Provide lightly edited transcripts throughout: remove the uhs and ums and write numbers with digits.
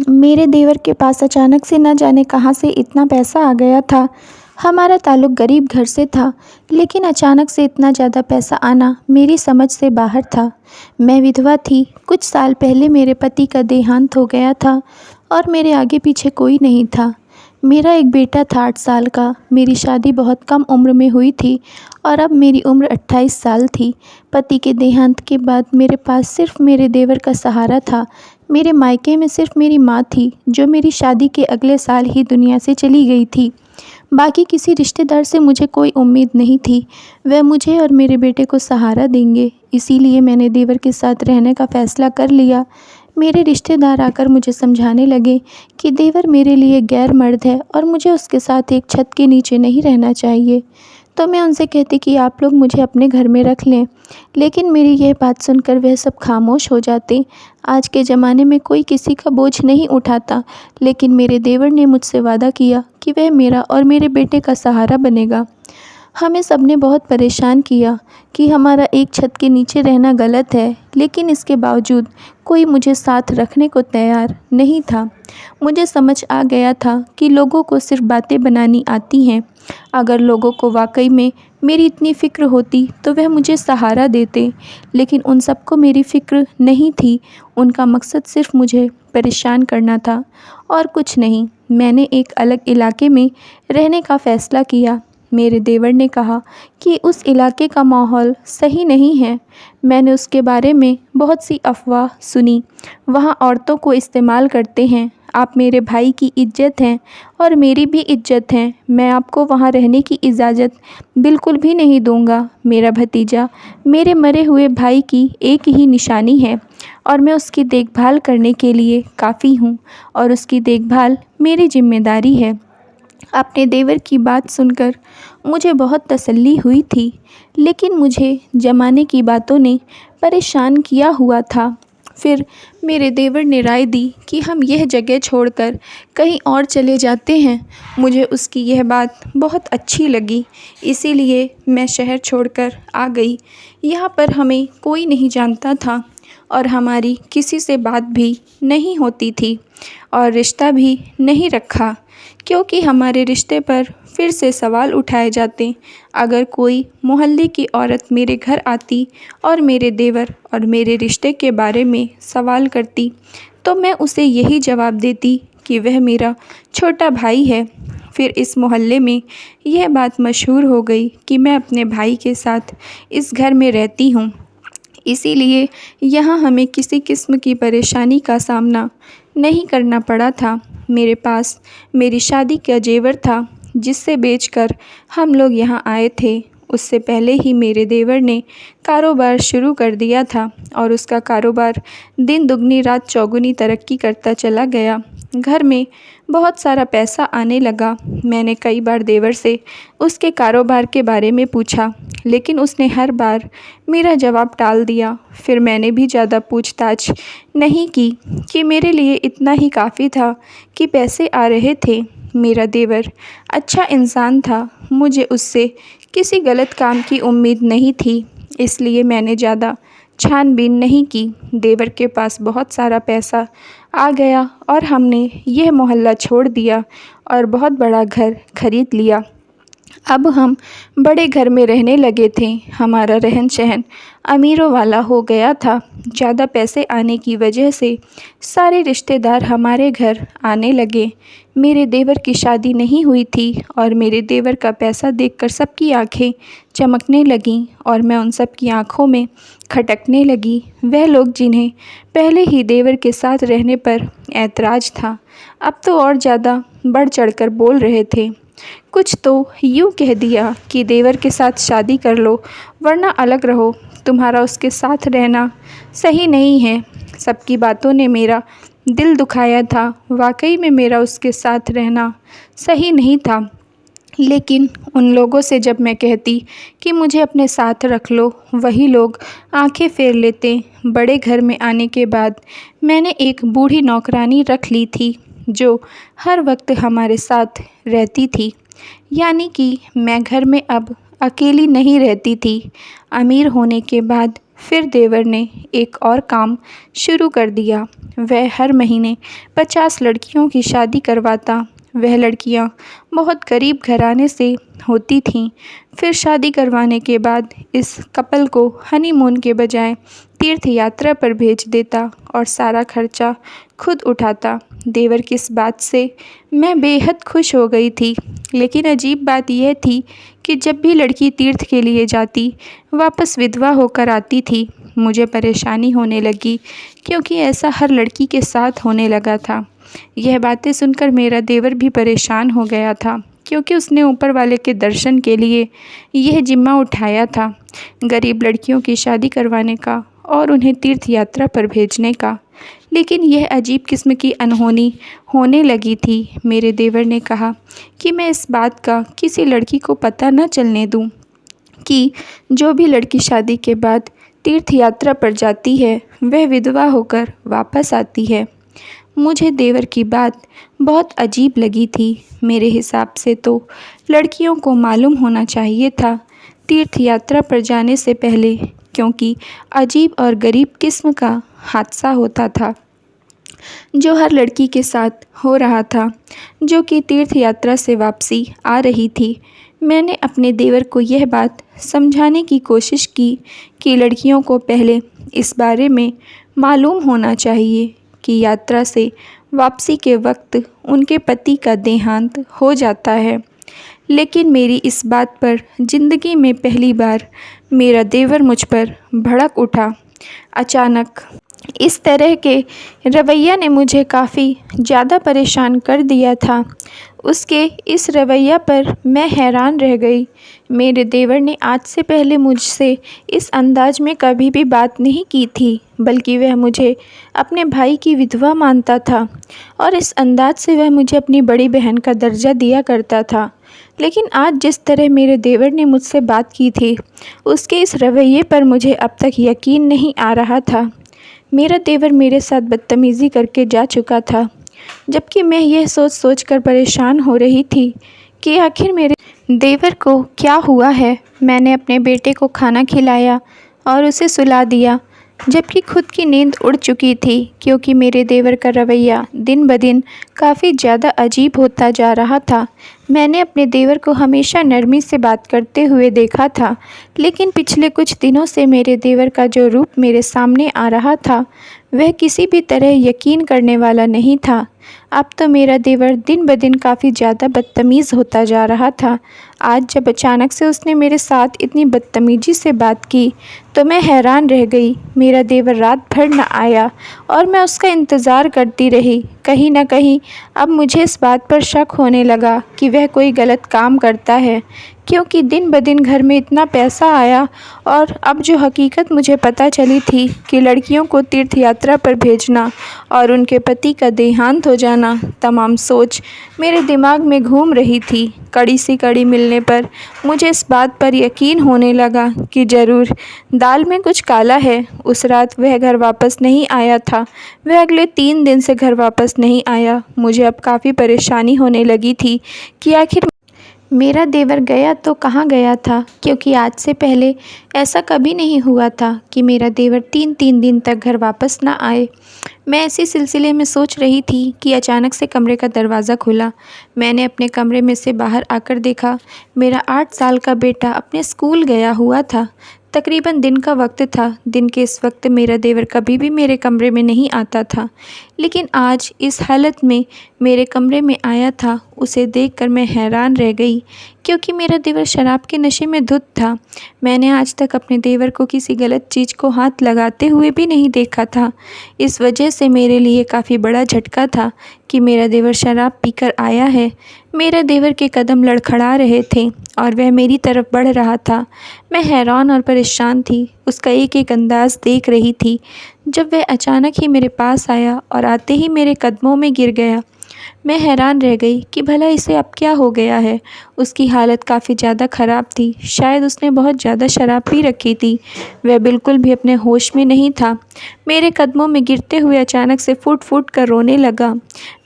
मेरे देवर के पास अचानक से न जाने कहाँ से इतना पैसा आ गया था। हमारा ताल्लुक़ गरीब घर से था, लेकिन अचानक से इतना ज़्यादा पैसा आना मेरी समझ से बाहर था। मैं विधवा थी। कुछ साल पहले मेरे पति का देहांत हो गया था और मेरे आगे पीछे कोई नहीं था। मेरा एक बेटा था 8 साल का। मेरी शादी बहुत कम उम्र में हुई थी और अब मेरी उम्र 28 साल थी। पति के देहांत के बाद मेरे पास सिर्फ मेरे देवर का सहारा था। मेरे मायके में सिर्फ मेरी माँ थी, जो मेरी शादी के अगले साल ही दुनिया से चली गई थी। बाकी किसी रिश्तेदार से मुझे कोई उम्मीद नहीं थी। वह मुझे और मेरे बेटे को सहारा देंगे। इसीलिए मैंने देवर के साथ रहने का फ़ैसला कर लिया। मेरे रिश्तेदार आकर मुझे समझाने लगे कि देवर मेरे लिए गैर मर्द है और मुझे उसके साथ एक छत के नीचे नहीं रहना चाहिए। तो मैं उनसे कहती कि आप लोग मुझे अपने घर में रख लें, लेकिन मेरी यह बात सुनकर वह सब खामोश हो जाते। आज के ज़माने में कोई किसी का बोझ नहीं उठाता, लेकिन मेरे देवर ने मुझसे वादा किया कि वह मेरा और मेरे बेटे का सहारा बनेगा। हमें सबने बहुत परेशान किया कि हमारा एक छत के नीचे रहना गलत है, लेकिन इसके बावजूद कोई मुझे साथ रखने को तैयार नहीं था। मुझे समझ आ गया था कि लोगों को सिर्फ बातें बनानी आती हैं। अगर लोगों को वाकई में मेरी इतनी फ़िक्र होती तो वह मुझे सहारा देते, लेकिन उन सबको मेरी फ़िक्र नहीं थी। उनका मकसद सिर्फ मुझे परेशान करना था और कुछ नहीं। मैंने एक अलग इलाके में रहने का फ़ैसला किया। मेरे देवर ने कहा कि उस इलाके का माहौल सही नहीं है। मैंने उसके बारे में बहुत सी अफवाह सुनी। वहाँ औरतों को इस्तेमाल करते हैं। आप मेरे भाई की इज्जत हैं और मेरी भी इज्जत है। मैं आपको वहाँ रहने की इजाज़त बिल्कुल भी नहीं दूँगा। मेरा भतीजा मेरे मरे हुए भाई की एक ही निशानी है और मैं उसकी देखभाल करने के लिए काफ़ी हूँ और उसकी देखभाल मेरी जिम्मेदारी है। अपने देवर की बात सुनकर मुझे बहुत तसल्ली हुई थी, लेकिन मुझे ज़माने की बातों ने परेशान किया हुआ था। फिर मेरे देवर ने राय दी कि हम यह जगह छोड़कर कहीं और चले जाते हैं। मुझे उसकी यह बात बहुत अच्छी लगी, इसीलिए मैं शहर छोड़कर आ गई। यहाँ पर हमें कोई नहीं जानता था और हमारी किसी से बात भी नहीं होती थी और रिश्ता भी नहीं रखा, क्योंकि हमारे रिश्ते पर फिर से सवाल उठाए जाते। अगर कोई मोहल्ले की औरत मेरे घर आती और मेरे देवर और मेरे रिश्ते के बारे में सवाल करती, तो मैं उसे यही जवाब देती कि वह मेरा छोटा भाई है। फिर इस मोहल्ले में यह बात मशहूर हो गई कि मैं अपने भाई के साथ इस घर में रहती हूँ। इसीलिए यहाँ हमें किसी किस्म की परेशानी का सामना नहीं करना पड़ा था। मेरे पास मेरी शादी का जेवर था, जिससे बेचकर हम लोग यहाँ आए थे। उससे पहले ही मेरे देवर ने कारोबार शुरू कर दिया था और उसका कारोबार दिन दुगनी रात चौगुनी तरक्की करता चला गया। घर में बहुत सारा पैसा आने लगा। मैंने कई बार देवर से उसके कारोबार के बारे में पूछा, लेकिन उसने हर बार मेरा जवाब टाल दिया। फिर मैंने भी ज़्यादा पूछताछ नहीं की कि मेरे लिए इतना ही काफ़ी था कि पैसे आ रहे थे। मेरा देवर अच्छा इंसान था। मुझे उससे किसी गलत काम की उम्मीद नहीं थी, इसलिए मैंने ज़्यादा छानबीन नहीं की। देवर के पास बहुत सारा पैसा आ गया और हमने यह मोहल्ला छोड़ दिया और बहुत बड़ा घर खरीद लिया। अब हम बड़े घर में रहने लगे थे। हमारा रहन सहन अमीरों वाला हो गया था। ज़्यादा पैसे आने की वजह से सारे रिश्तेदार हमारे घर आने लगे। मेरे देवर की शादी नहीं हुई थी और मेरे देवर का पैसा देखकर सबकी आंखें चमकने लगीं और मैं उन सब की आंखों में खटकने लगी। वह लोग जिन्हें पहले ही देवर के साथ रहने पर ऐतराज़ था, अब तो और ज़्यादा बढ़ चढ़कर बोल रहे थे। कुछ तो यूँ कह दिया कि देवर के साथ शादी कर लो वरना अलग रहो, तुम्हारा उसके साथ रहना सही नहीं है। सबकी बातों ने मेरा दिल दुखाया था। वाकई में मेरा उसके साथ रहना सही नहीं था, लेकिन उन लोगों से जब मैं कहती कि मुझे अपने साथ रख लो, वही लोग आंखें फेर लेते। बड़े घर में आने के बाद मैंने एक बूढ़ी नौकरानी रख ली थी, जो हर वक्त हमारे साथ रहती थी। यानी कि मैं घर में अब अकेली नहीं रहती थी। अमीर होने के बाद फिर देवर ने एक और काम शुरू कर दिया। वह हर महीने 50 लड़कियों की शादी करवाता। वह लड़कियां बहुत गरीब घराने से होती थीं। फिर शादी करवाने के बाद इस कपल को हनीमून के बजाय तीर्थ यात्रा पर भेज देता और सारा खर्चा खुद उठाता। देवर की इस बात से मैं बेहद खुश हो गई थी, लेकिन अजीब बात यह थी कि जब भी लड़की तीर्थ के लिए जाती, वापस विधवा होकर आती थी। मुझे परेशानी होने लगी, क्योंकि ऐसा हर लड़की के साथ होने लगा था। यह बातें सुनकर मेरा देवर भी परेशान हो गया था, क्योंकि उसने ऊपर वाले के दर्शन के लिए यह जिम्मा उठाया था, गरीब लड़कियों की शादी करवाने का और उन्हें तीर्थ यात्रा पर भेजने का। लेकिन यह अजीब किस्म की अनहोनी होने लगी थी। मेरे देवर ने कहा कि मैं इस बात का किसी लड़की को पता न चलने दूं कि जो भी लड़की शादी के बाद तीर्थ यात्रा पर जाती है, वह विधवा होकर वापस आती है। मुझे देवर की बात बहुत अजीब लगी थी। मेरे हिसाब से तो लड़कियों को मालूम होना चाहिए था तीर्थ यात्रा पर जाने से पहले, क्योंकि अजीब और गरीब किस्म का हादसा होता था जो हर लड़की के साथ हो रहा था, जो कि तीर्थ यात्रा से वापसी आ रही थी। मैंने अपने देवर को यह बात समझाने की कोशिश की कि लड़कियों को पहले इस बारे में मालूम होना चाहिए कि यात्रा से वापसी के वक्त उनके पति का देहांत हो जाता है। लेकिन मेरी इस बात पर ज़िंदगी में पहली बार मेरा देवर मुझ पर भड़क उठा। अचानक इस तरह के रवैया ने मुझे काफ़ी ज़्यादा परेशान कर दिया था। उसके इस रवैया पर मैं हैरान रह गई। मेरे देवर ने आज से पहले मुझसे इस अंदाज में कभी भी बात नहीं की थी, बल्कि वह मुझे अपने भाई की विधवा मानता था और इस अंदाज से वह मुझे अपनी बड़ी बहन का दर्जा दिया करता था। लेकिन आज जिस तरह मेरे देवर ने मुझसे बात की थी, उसके इस रवैये पर मुझे अब तक यकीन नहीं आ रहा था। मेरा देवर मेरे साथ बदतमीज़ी करके जा चुका था, जबकि मैं यह सोच सोच कर परेशान हो रही थी कि आखिर मेरे देवर को क्या हुआ है। मैंने अपने बेटे को खाना खिलाया और उसे सुला दिया, जबकि खुद की नींद उड़ चुकी थी, क्योंकि मेरे देवर का रवैया दिन ब दिन काफ़ी ज़्यादा अजीब होता जा रहा था। मैंने अपने देवर को हमेशा नरमी से बात करते हुए देखा था, लेकिन पिछले कुछ दिनों से मेरे देवर का जो रूप मेरे सामने आ रहा था, वह किसी भी तरह यकीन करने वाला नहीं था। अब तो मेरा देवर दिन ब दिन काफ़ी ज़्यादा बदतमीज़ होता जा रहा था। आज जब अचानक से उसने मेरे साथ इतनी बदतमीज़ी से बात की, तो मैं हैरान रह गई। मेरा देवर रात भर न आया और मैं उसका इंतज़ार करती रही। कहीं न कहीं अब मुझे इस बात पर शक होने लगा कि वह कोई गलत काम करता है, क्योंकि दिन ब दिन घर में इतना पैसा आया और अब जो हकीकत मुझे पता चली थी कि लड़कियों को तीर्थ यात्रा पर भेजना और उनके पति का देहांत हो जाना, तमाम सोच मेरे दिमाग में घूम रही थी। कड़ी सी कड़ी मिलने पर मुझे इस बात पर यकीन होने लगा कि ज़रूर दाल में कुछ काला है। उस रात वह घर वापस नहीं आया था। वह अगले 3 दिन से घर वापस नहीं आया। मुझे अब काफ़ी परेशानी होने लगी थी कि आखिर मेरा देवर गया तो कहाँ गया था, क्योंकि आज से पहले ऐसा कभी नहीं हुआ था कि मेरा देवर 3-3 दिन तक घर वापस ना आए। मैं इसी सिलसिले में सोच रही थी कि अचानक से कमरे का दरवाज़ा खुला। मैंने अपने कमरे में से बाहर आकर देखा, मेरा 8 साल का बेटा अपने स्कूल गया हुआ था। तकरीबन दिन का वक्त था। दिन के इस वक्त मेरा देवर कभी भी मेरे कमरे में नहीं आता था, लेकिन आज इस हालत में मेरे कमरे में आया था। उसे देखकर मैं हैरान रह गई, क्योंकि मेरा देवर शराब के नशे में धुत था। मैंने आज तक अपने देवर को किसी गलत चीज़ को हाथ लगाते हुए भी नहीं देखा था। इस वजह से मेरे लिए काफ़ी बड़ा झटका था कि मेरा देवर शराब पीकर आया है। मेरे देवर के कदम लड़खड़ा रहे थे और वह मेरी तरफ बढ़ रहा था। मैं हैरान और परेशान थी, उसका एक एक अंदाज़ देख रही थी, जब वह अचानक ही मेरे पास आया और आते ही मेरे कदमों में गिर गया। मैं हैरान रह गई कि भला इसे अब क्या हो गया है। उसकी हालत काफ़ी ज़्यादा ख़राब थी। शायद उसने बहुत ज़्यादा शराब पी रखी थी। वह बिल्कुल भी अपने होश में नहीं था। मेरे कदमों में गिरते हुए अचानक से फूट फूट कर रोने लगा।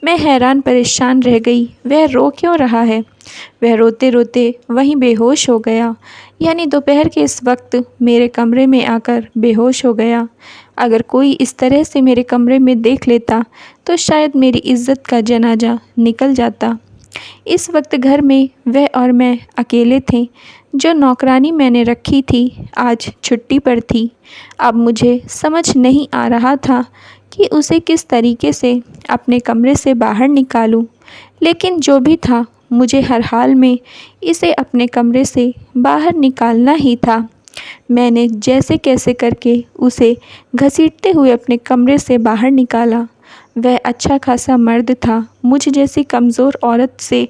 मैं हैरान परेशान रह गई। वह रो क्यों रहा है? वह रोते रोते वहीं बेहोश हो गया, यानी दोपहर के इस वक्त मेरे कमरे में आकर बेहोश हो गया। अगर कोई इस तरह से मेरे कमरे में देख लेता तो शायद मेरी इज्जत का जनाजा निकल जाता। इस वक्त घर में वह और मैं अकेले थे। जो नौकरानी मैंने रखी थी आज छुट्टी पर थी। अब मुझे समझ नहीं आ रहा था कि उसे किस तरीके से अपने कमरे से बाहर निकालूं, लेकिन जो भी था मुझे हर हाल में इसे अपने कमरे से बाहर निकालना ही था। मैंने जैसे कैसे करके उसे घसीटते हुए अपने कमरे से बाहर निकाला। वह अच्छा खासा मर्द था। मुझ जैसी कमज़ोर औरत से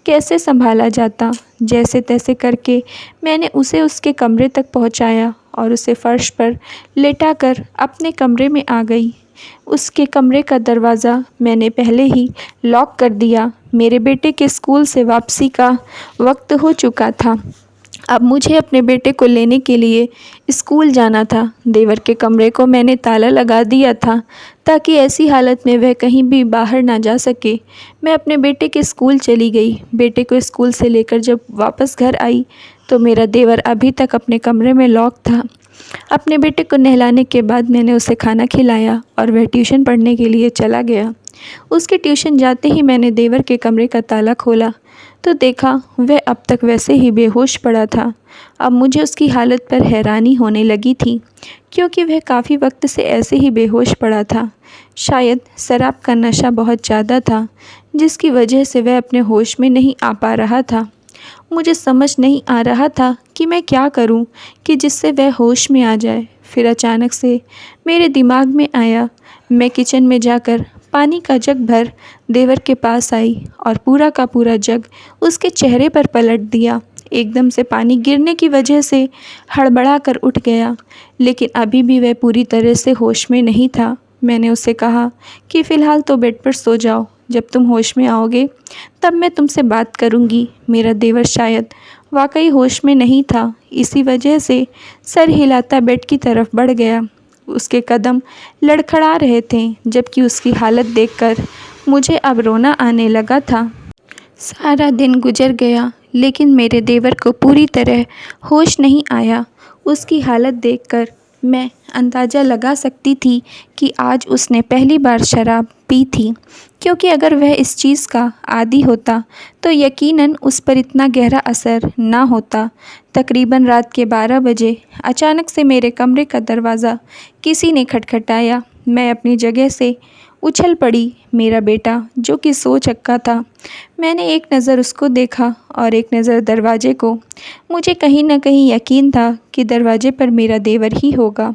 कैसे संभाला जाता। जैसे तैसे करके मैंने उसे उसके कमरे तक पहुंचाया और उसे फ़र्श पर लेटाकर अपने कमरे में आ गई। उसके कमरे का दरवाज़ा मैंने पहले ही लॉक कर दिया। मेरे बेटे के स्कूल से वापसी का वक्त हो चुका था। अब मुझे अपने बेटे को लेने के लिए स्कूल जाना था। देवर के कमरे को मैंने ताला लगा दिया था ताकि ऐसी हालत में वह कहीं भी बाहर ना जा सके। मैं अपने बेटे के स्कूल चली गई। बेटे को स्कूल से लेकर जब वापस घर आई तो मेरा देवर अभी तक अपने कमरे में लॉक था। अपने बेटे को नहलाने के बाद मैंने उसे खाना खिलाया और वह ट्यूशन पढ़ने के लिए चला गया। उसके ट्यूशन जाते ही मैंने देवर के कमरे का ताला खोला तो देखा वह अब तक वैसे ही बेहोश पड़ा था। अब मुझे उसकी हालत पर हैरानी होने लगी थी, क्योंकि वह काफ़ी वक्त से ऐसे ही बेहोश पड़ा था। शायद शराब का नशा बहुत ज़्यादा था, जिसकी वजह से वह अपने होश में नहीं आ पा रहा था। मुझे समझ नहीं आ रहा था कि मैं क्या करूं कि जिससे वह होश में आ जाए। फिर अचानक से मेरे दिमाग में आया। मैं किचन में जाकर पानी का जग भर देवर के पास आई और पूरा का पूरा जग उसके चेहरे पर पलट दिया। एकदम से पानी गिरने की वजह से हड़बड़ा कर उठ गया, लेकिन अभी भी वह पूरी तरह से होश में नहीं था। मैंने उसे कहा कि फ़िलहाल तो बेड पर सो जाओ, जब तुम होश में आओगे तब मैं तुमसे बात करूँगी। मेरा देवर शायद वाकई होश में नहीं था, इसी वजह से सर हिलाता बेड की तरफ बढ़ गया। उसके कदम लड़खड़ा रहे थे, जबकि उसकी हालत देखकर मुझे अब रोना आने लगा था। सारा दिन गुजर गया, लेकिन मेरे देवर को पूरी तरह होश नहीं आया। उसकी हालत देखकर मैं अंदाज़ा लगा सकती थी कि आज उसने पहली बार शराब पी थी, क्योंकि अगर वह इस चीज़ का आदी होता तो यकीनन उस पर इतना गहरा असर ना होता। तकरीबन रात के 12 बजे अचानक से मेरे कमरे का दरवाज़ा किसी ने खटखटाया। मैं अपनी जगह से उछल पड़ी। मेरा बेटा, जो कि सो चक्का था। मैंने एक नज़र उसको देखा और एक नज़र दरवाजे को। मुझे कहीं न कहीं यकीन था कि दरवाजे पर मेरा देवर ही होगा,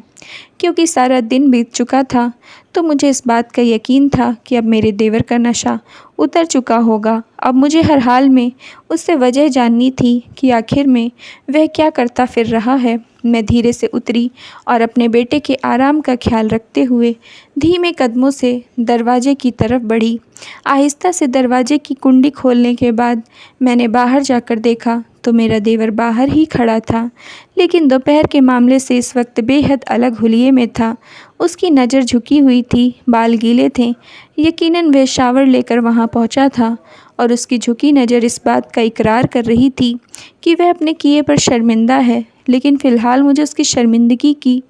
क्योंकि सारा दिन बीत चुका था। तो मुझे इस बात का यकीन था कि अब मेरे देवर का नशा उतर चुका होगा। अब मुझे हर हाल में उससे वजह जाननी थी कि आखिर में वह क्या करता फिर रहा है। मैं धीरे से उतरी और अपने बेटे के आराम का ख्याल रखते हुए धीमे कदमों से दरवाजे की तरफ बढ़ी। आहिस्ता से दरवाजे की कुंडी खोलने के बाद मैंने बाहर जाकर देखा तो मेरा देवर बाहर ही खड़ा था, लेकिन दोपहर के मामले से इस वक्त बेहद अलग हुलिये में था। उसकी नज़र झुकी हुई थी, बाल गीले थे। यकीनन वह शावर लेकर वहाँ पहुँचा था और उसकी झुकी नज़र इस बात का इकरार कर रही थी कि वह अपने किए पर शर्मिंदा है। लेकिन फ़िलहाल मुझे उसकी शर्मिंदगी की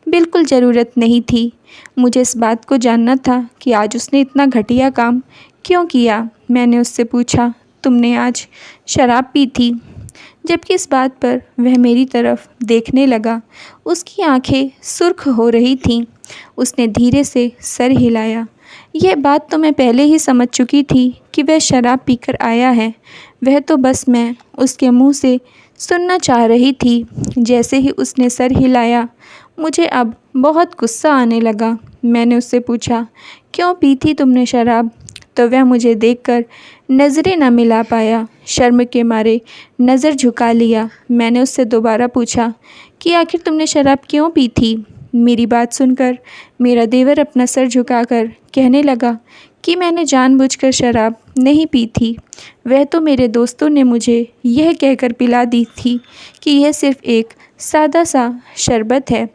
बिल्कुल ज़रूरत नहीं थी। मुझे इस बात को जानना था कि आज उसने इतना घटिया काम क्यों किया। मैंने उससे पूछा, तुमने आज शराब पी थी? जबकि इस बात पर वह मेरी तरफ देखने लगा। उसकी आंखें सुर्ख हो रही थीं। उसने धीरे से सर हिलाया। यह बात तो मैं पहले ही समझ चुकी थी कि वह शराब पीकर आया है। वह तो बस मैं उसके मुंह से सुनना चाह रही थी। जैसे ही उसने सर हिलाया, मुझे अब बहुत गुस्सा आने लगा। मैंने उससे पूछा, क्यों पी थी तुमने शराब? तो वह मुझे देखकर नज़रें न मिला पाया। शर्म के मारे नज़र झुका लिया। मैंने उससे दोबारा पूछा कि आखिर तुमने शराब क्यों पी थी? मेरी बात सुनकर मेरा देवर अपना सर झुकाकर कहने लगा कि मैंने जानबूझकर शराब नहीं पी थी। वह तो मेरे दोस्तों ने मुझे यह कहकर पिला दी थी कि यह सिर्फ़ एक सादा सा शरबत है।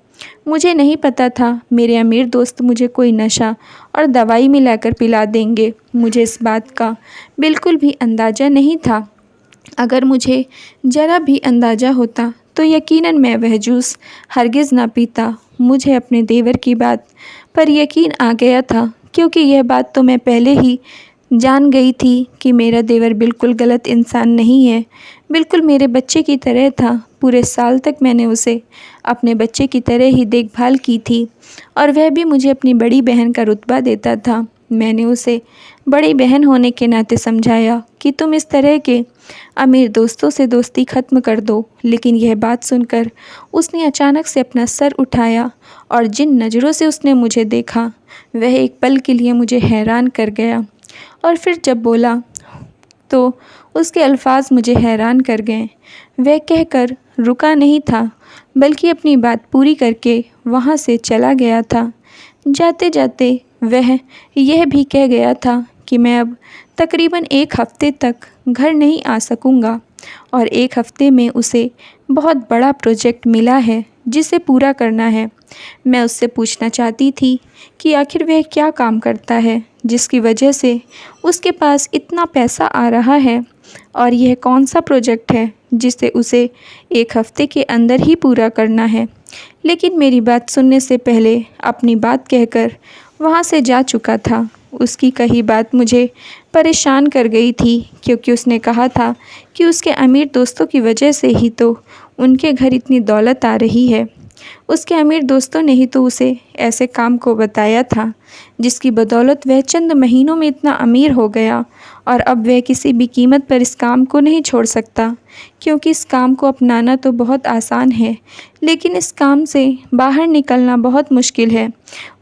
मुझे नहीं पता था मेरे अमीर दोस्त मुझे कोई नशा और दवाई मिलाकर पिला देंगे। मुझे इस बात का बिल्कुल भी अंदाज़ा नहीं था। अगर मुझे ज़रा भी अंदाज़ा होता तो यकीनन मैं वह जूस हरगिज़ ना पीता। मुझे अपने देवर की बात पर यकीन आ गया था, क्योंकि यह बात तो मैं पहले ही जान गई थी कि मेरा देवर बिल्कुल गलत इंसान नहीं है, बिल्कुल मेरे बच्चे की तरह था। पूरे साल तक मैंने उसे अपने बच्चे की तरह ही देखभाल की थी और वह भी मुझे अपनी बड़ी बहन का रुतबा देता था। मैंने उसे बड़ी बहन होने के नाते समझाया कि तुम इस तरह के अमीर दोस्तों से दोस्ती ख़त्म कर दो। लेकिन यह बात सुनकर उसने अचानक से अपना सर उठाया और जिन नज़रों से उसने मुझे देखा वह एक पल के लिए मुझे हैरान कर गया। और फिर जब बोला तो उसके अल्फाज मुझे हैरान कर गए। वह कहकर रुका नहीं था, बल्कि अपनी बात पूरी करके वहाँ से चला गया था। जाते जाते वह यह भी कह गया था कि मैं अब तकरीबन 1 हफ़्ते तक घर नहीं आ सकूँगा और 1 हफ़्ते में उसे बहुत बड़ा प्रोजेक्ट मिला है जिसे पूरा करना है। मैं उससे पूछना चाहती थी कि आखिर वह क्या काम करता है जिसकी वजह से उसके पास इतना पैसा आ रहा है, और यह कौन सा प्रोजेक्ट है जिसे उसे 1 हफ़्ते के अंदर ही पूरा करना है। लेकिन मेरी बात सुनने से पहले अपनी बात कहकर वहाँ से जा चुका था। उसकी कही बात मुझे परेशान कर गई थी, क्योंकि उसने कहा था कि उसके अमीर दोस्तों की वजह से ही तो उनके घर इतनी दौलत आ रही है। उसके अमीर दोस्तों ने ही तो उसे ऐसे काम को बताया था जिसकी बदौलत वह चंद महीनों में इतना अमीर हो गया, और अब वह किसी भी कीमत पर इस काम को नहीं छोड़ सकता, क्योंकि इस काम को अपनाना तो बहुत आसान है, लेकिन इस काम से बाहर निकलना बहुत मुश्किल है।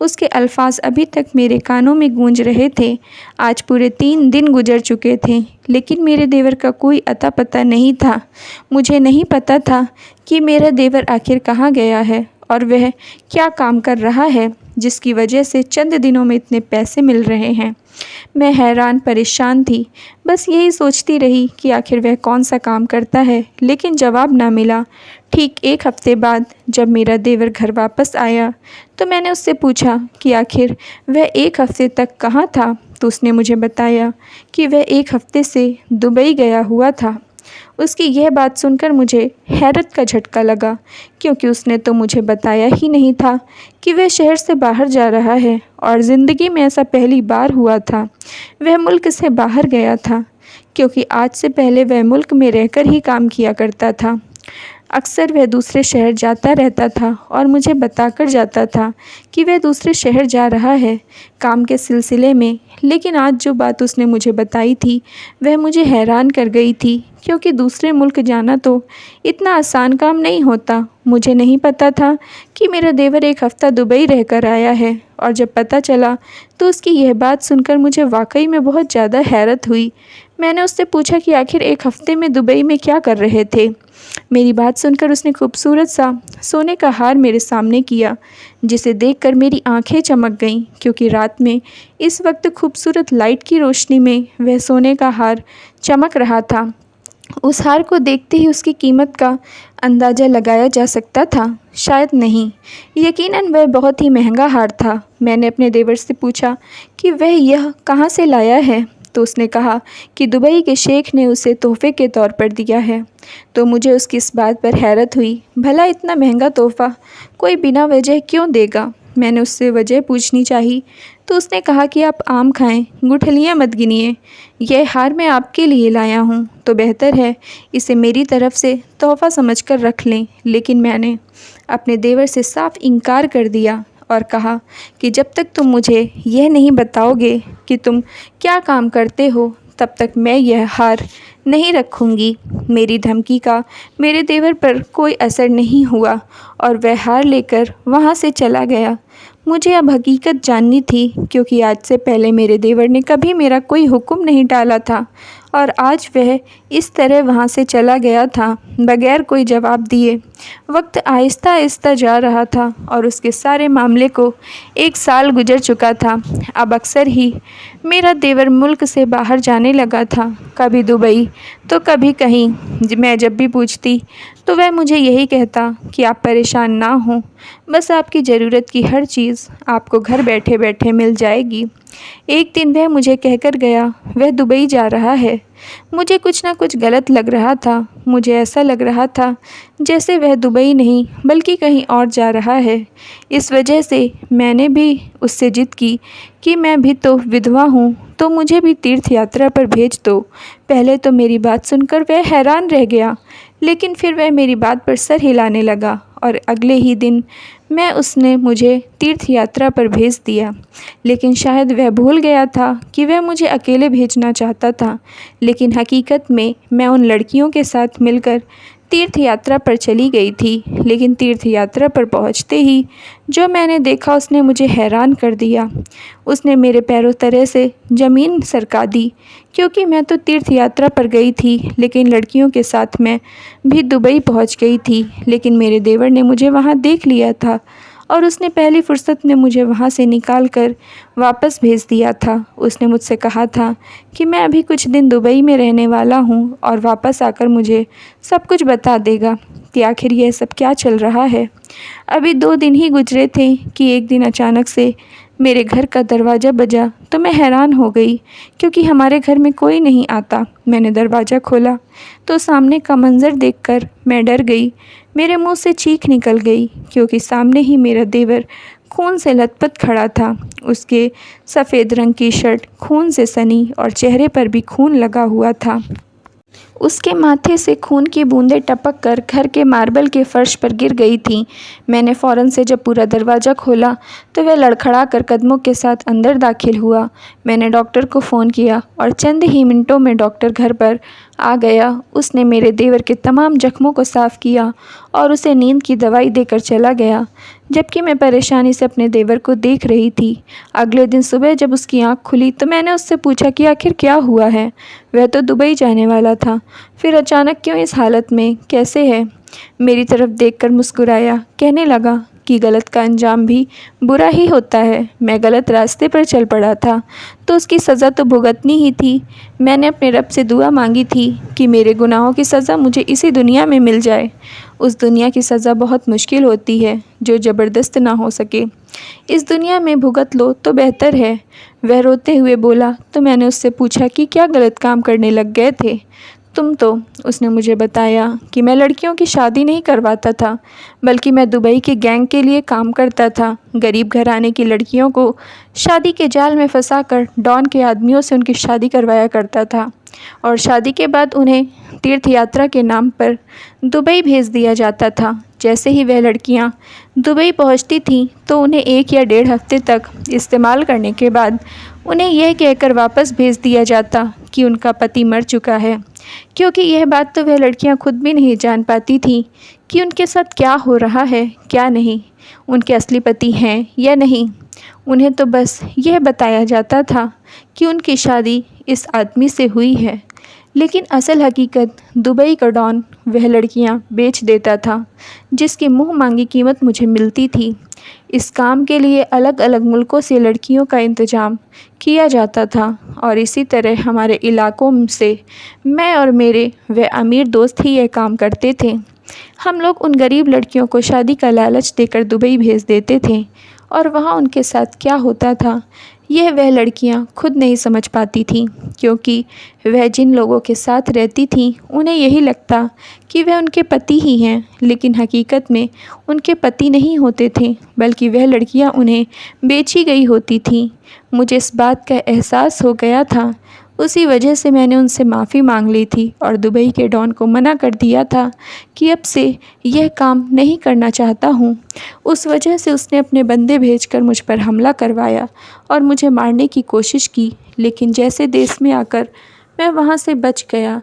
उसके अल्फाज अभी तक मेरे कानों में गूंज रहे थे। आज पूरे 3 दिन गुजर चुके थे, लेकिन मेरे देवर का कोई अता पता नहीं था। मुझे नहीं पता था कि मेरा देवर आखिर कहाँ गया है और वह क्या काम कर रहा है जिसकी वजह से चंद दिनों में इतने पैसे मिल रहे हैं। मैं हैरान परेशान थी, बस यही सोचती रही कि आखिर वह कौन सा काम करता है, लेकिन जवाब ना मिला। ठीक 1 हफ़्ते बाद जब मेरा देवर घर वापस आया तो मैंने उससे पूछा कि आखिर वह 1 हफ़्ते तक कहाँ था, तो उसने मुझे बताया कि वह 1 हफ़्ते से दुबई गया हुआ था। उसकी यह बात सुनकर मुझे हैरत का झटका लगा, क्योंकि उसने तो मुझे बताया ही नहीं था कि वह शहर से बाहर जा रहा है, और ज़िंदगी में ऐसा पहली बार हुआ था। वह मुल्क से बाहर गया था, क्योंकि आज से पहले वह मुल्क में रहकर ही काम किया करता था। अक्सर वह दूसरे शहर जाता रहता था और मुझे बताकर जाता था कि वह दूसरे शहर जा रहा है काम के सिलसिले में। लेकिन आज जो बात उसने मुझे बताई थी वह मुझे हैरान कर गई थी, क्योंकि दूसरे मुल्क जाना तो इतना आसान काम नहीं होता। मुझे नहीं पता था कि मेरा देवर 1 हफ़्ता दुबई रहकर आया है, और जब पता चला तो उसकी यह बात सुनकर मुझे वाकई में बहुत ज़्यादा हैरत हुई। मैंने उससे पूछा कि आखिर 1 हफ़्ते में दुबई में क्या कर रहे थे। मेरी बात सुनकर उसने खूबसूरत सा सोने का हार मेरे सामने किया, जिसे देखकर मेरी आंखें चमक गईं, क्योंकि रात में इस वक्त खूबसूरत लाइट की रोशनी में वह सोने का हार चमक रहा था। उस हार को देखते ही उसकी कीमत का अंदाज़ा लगाया जा सकता था, शायद नहीं, यकीनन वह बहुत ही महंगा हार था। मैंने अपने देवर से पूछा कि वह यह कहाँ से लाया है, तो उसने कहा कि दुबई के शेख ने उसे तोहफ़े के तौर पर दिया है। तो मुझे उसकी इस बात पर हैरत हुई, भला इतना महंगा तोहफ़ा कोई बिना वजह क्यों देगा। मैंने उससे वजह पूछनी चाहिए तो उसने कहा कि आप आम खाएं, गुठलियाँ मत गिनिए। यह हार मैं आपके लिए लाया हूँ, तो बेहतर है इसे मेरी तरफ से तोहफ़ा समझकर रख लें। लेकिन मैंने अपने देवर से साफ इनकार कर दिया और कहा कि जब तक तुम मुझे यह नहीं बताओगे कि तुम क्या काम करते हो, तब तक मैं यह हार नहीं रखूँगी। मेरी धमकी का मेरे देवर पर कोई असर नहीं हुआ और वह हार लेकर वहाँ से चला गया। मुझे अब हकीकत जाननी थी, क्योंकि आज से पहले मेरे देवर ने कभी मेरा कोई हुक्म नहीं टाला था, और आज वह इस तरह वहाँ से चला गया था बगैर कोई जवाब दिए। वक्त आहिस्ता आहिस्ता जा रहा था और उसके सारे मामले को 1 साल गुजर चुका था। अब अक्सर ही मेरा देवर मुल्क से बाहर जाने लगा था, कभी दुबई तो कभी कहीं। मैं जब भी पूछती तो वह मुझे यही कहता कि आप परेशान ना हों, बस आपकी ज़रूरत की हर चीज़ आपको घर बैठे बैठे मिल जाएगी। एक दिन वह मुझे कहकर गया वह दुबई जा रहा है। मुझे कुछ ना कुछ गलत लग रहा था। मुझे ऐसा लग रहा था जैसे वह दुबई नहीं बल्कि कहीं और जा रहा है। इस वजह से मैंने भी उससे ज़िद की कि मैं भी तो विधवा हूँ, तो मुझे भी तीर्थ यात्रा पर भेज दो। पहले तो मेरी बात सुनकर वह हैरान रह गया, लेकिन फिर वह मेरी बात पर सर हिलाने लगा और अगले ही दिन उसने मुझे तीर्थ यात्रा पर भेज दिया। लेकिन शायद वह भूल गया था कि वह मुझे अकेले भेजना चाहता था, लेकिन हकीकत में मैं उन लड़कियों के साथ मिलकर तीर्थ यात्रा पर चली गई थी। लेकिन तीर्थ यात्रा पर पहुंचते ही जो मैंने देखा उसने मुझे हैरान कर दिया। उसने मेरे पैरों तले से ज़मीन सरका दी, क्योंकि मैं तो तीर्थ यात्रा पर गई थी लेकिन लड़कियों के साथ मैं भी दुबई पहुंच गई थी। लेकिन मेरे देवर ने मुझे वहां देख लिया था और उसने पहली फ़ुर्सत में मुझे वहाँ से निकाल कर वापस भेज दिया था। उसने मुझसे कहा था कि मैं अभी कुछ दिन दुबई में रहने वाला हूँ और वापस आकर मुझे सब कुछ बता देगा कि आखिर यह सब क्या चल रहा है। अभी 2 दिन ही गुजरे थे कि एक दिन अचानक से मेरे घर का दरवाज़ा बजा तो मैं हैरान हो गई, क्योंकि हमारे घर में कोई नहीं आता। मैंने दरवाज़ा खोला तो सामने का मंज़र देखकर मैं डर गई। मेरे मुंह से चीख निकल गई, क्योंकि सामने ही मेरा देवर खून से लथपथ खड़ा था। उसके सफ़ेद रंग की शर्ट खून से सनी और चेहरे पर भी खून लगा हुआ था। उसके माथे से खून की बूंदें टपक कर घर के मार्बल के फर्श पर गिर गई थीं। मैंने फ़ौरन से जब पूरा दरवाज़ा खोला तो वह लड़खड़ा कर कदमों के साथ अंदर दाखिल हुआ। मैंने डॉक्टर को फ़ोन किया और चंद ही मिनटों में डॉक्टर घर पर आ गया। उसने मेरे देवर के तमाम जख्मों को साफ़ किया और उसे नींद की दवाई देकर चला गया, जबकि मैं परेशानी से अपने देवर को देख रही थी। अगले दिन सुबह जब उसकी आँख खुली तो मैंने उससे पूछा कि आखिर क्या हुआ है। वह तो दुबई जाने वाला था, फिर अचानक क्यों इस हालत में, कैसे है? मेरी तरफ देखकर मुस्कुराया, कहने लगा कि गलत का अंजाम भी बुरा ही होता है। मैं गलत रास्ते पर चल पड़ा था तो उसकी सज़ा तो भुगतनी ही थी। मैंने अपने रब से दुआ मांगी थी कि मेरे गुनाहों की सज़ा मुझे इसी दुनिया में मिल जाए। उस दुनिया की सज़ा बहुत मुश्किल होती है जो ज़बरदस्त ना हो सके। इस दुनिया में भुगत लो तो बेहतर है। वह रोते हुए बोला तो मैंने उससे पूछा कि क्या गलत काम करने लग गए थे तुम तो? उसने मुझे बताया कि मैं लड़कियों की शादी नहीं करवाता था, बल्कि मैं दुबई के गैंग के लिए काम करता था। गरीब घराने की लड़कियों को शादी के जाल में फंसाकर डॉन के आदमियों से उनकी शादी करवाया करता था और शादी के बाद उन्हें तीर्थ यात्रा के नाम पर दुबई भेज दिया जाता था। जैसे ही वह लड़कियां दुबई पहुंचती थीं तो उन्हें 1 या 1.5 हफ्ते तक इस्तेमाल करने के बाद उन्हें यह कहकर वापस भेज दिया जाता कि उनका पति मर चुका है, क्योंकि यह बात तो वह लड़कियां खुद भी नहीं जान पाती थीं कि उनके साथ क्या हो रहा है क्या नहीं, उनके असली पति हैं या नहीं। उन्हें तो बस यह बताया जाता था कि उनकी शादी इस आदमी से हुई है, लेकिन असल हकीकत दुबई का डॉन वह लड़कियां बेच देता था, जिसकी मुँह मांगी कीमत मुझे मिलती थी। इस काम के लिए अलग अलग मुल्कों से लड़कियों का इंतज़ाम किया जाता था और इसी तरह हमारे इलाकों से मैं और मेरे वह अमीर दोस्त ही यह काम करते थे। हम लोग उन गरीब लड़कियों को शादी का लालच देकर दुबई भेज देते थे और वहाँ उनके साथ क्या होता था यह वह लड़कियां खुद नहीं समझ पाती थीं, क्योंकि वह जिन लोगों के साथ रहती थीं उन्हें यही लगता कि वह उनके पति ही हैं, लेकिन हकीकत में उनके पति नहीं होते थे, बल्कि वह लड़कियां उन्हें बेची गई होती थीं। मुझे इस बात का एहसास हो गया था, उसी वजह से मैंने उनसे माफ़ी मांग ली थी और दुबई के डॉन को मना कर दिया था कि अब से यह काम नहीं करना चाहता हूँ। उस वजह से उसने अपने बंदे भेजकर मुझ पर हमला करवाया और मुझे मारने की कोशिश की, लेकिन जैसे देश में आकर मैं वहाँ से बच गया।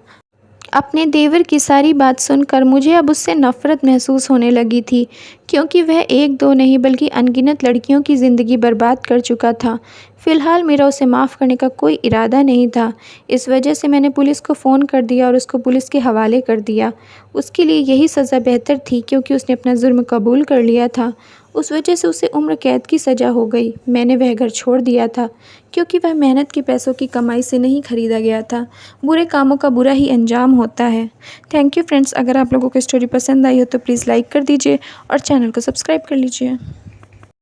अपने देवर की सारी बात सुनकर मुझे अब उससे नफ़रत महसूस होने लगी थी, क्योंकि वह 1-2 नहीं बल्कि अनगिनत लड़कियों की ज़िंदगी बर्बाद कर चुका था। फ़िलहाल मेरा उसे माफ़ करने का कोई इरादा नहीं था। इस वजह से मैंने पुलिस को फ़ोन कर दिया और उसको पुलिस के हवाले कर दिया। उसके लिए यही सज़ा बेहतर थी, क्योंकि उसने अपना जुर्म कबूल कर लिया था उस वजह से उसे उम्र कैद की सज़ा हो गई। मैंने वह घर छोड़ दिया था क्योंकि वह मेहनत के पैसों की कमाई से नहीं खरीदा गया था। बुरे कामों का बुरा ही अंजाम होता है। Thank you friends. अगर आप लोगों को स्टोरी पसंद आई हो तो प्लीज़ लाइक कर दीजिए और चैनल को सब्सक्राइब कर लीजिए।